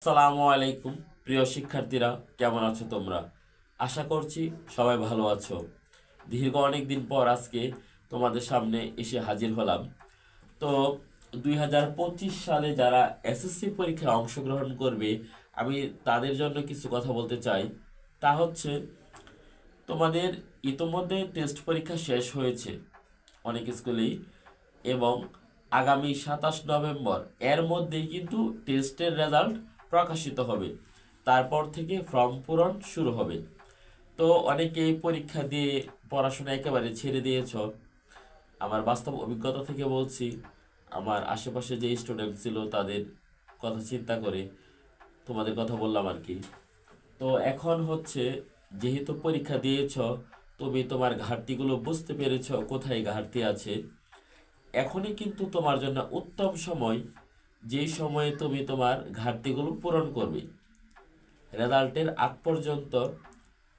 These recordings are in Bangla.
আসসালামু আলাইকুম প্রিয় শিক্ষার্থীরা, কেমন আছো তোমরা? আশা করছি সবাই ভালো আছো। দীর্ঘ অনেক দিন পর আজকে তোমাদের সামনে এসে হাজির হলাম। তো 2025 সালে যারা এসএসসি পরীক্ষায় অংশগ্রহণ করবে, আমি তাদের জন্য কিছু কথা বলতে চাই। তা হচ্ছে, তোমাদের ইতোমধ্যে টেস্ট পরীক্ষা শেষ হয়েছে অনেক স্কুলেই, এবং আগামী 27 নভেম্বর এর মধ্যেই কিন্তু টেস্টের রেজাল্ট প্রকাশিত হবে। তারপর থেকে ফর্ম পূরণ শুরু হবে। তো অনেকেই পরীক্ষা দিয়ে পড়াশোনা একেবারে ছেড়ে দিয়েছ। আমার বাস্তব অভিজ্ঞতা থেকে বলছি, আমার আশেপাশে যে স্টুডেন্ট ছিল তাদের কথা চিন্তা করে তোমাদের কথা বললাম আর কি। তো এখন হচ্ছে, যেহেতু পরীক্ষা দিয়েছ, তুমি তোমার ঘাটতিগুলো বুঝতে পেরেছ কোথায় ঘাটতি আছে। এখনই কিন্তু তোমার জন্য উত্তম সময়, যেই সময়ে তুমি তোমার ঘাটতিগুলো পূরণ করবে। রেজাল্টের আগ পর্যন্ত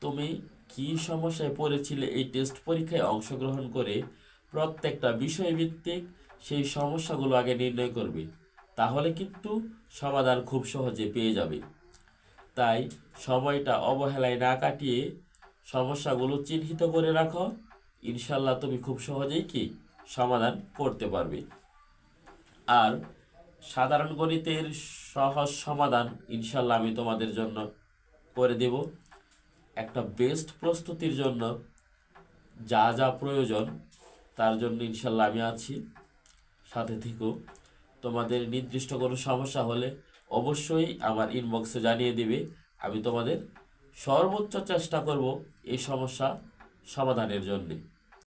তুমি কি সমস্যায় পড়েছিলে এই টেস্ট পরীক্ষায় অংশগ্রহণ করে, প্রত্যেকটা বিষয়ভিত্তিক সেই সমস্যাগুলো আগে নির্ণয় করবে। তাহলে কিন্তু সমাধান খুব সহজে পেয়ে যাবে। তাই সময়টা অবহেলায় না কাটিয়ে সমস্যাগুলো চিহ্নিত করে রাখো। ইনশাল্লাহ তুমি খুব সহজেই কি সমাধান করতে পারবে। আর সাধারণ গণিতের সহজ সমাধান ইনশাল্লাহ আমি তোমাদের জন্য করে দেব। একটা বেস্ট প্রস্তুতির জন্য যা যা প্রয়োজন তার জন্য ইনশাল্লাহ আমি আছি, সাথে থেকেও। তোমাদের নির্দিষ্ট কোনো সমস্যা হলে অবশ্যই আমার ইনবক্সে জানিয়ে দিবে। আমি তোমাদের সর্বোচ্চ চেষ্টা করব এই সমস্যা সমাধানের জন্যে।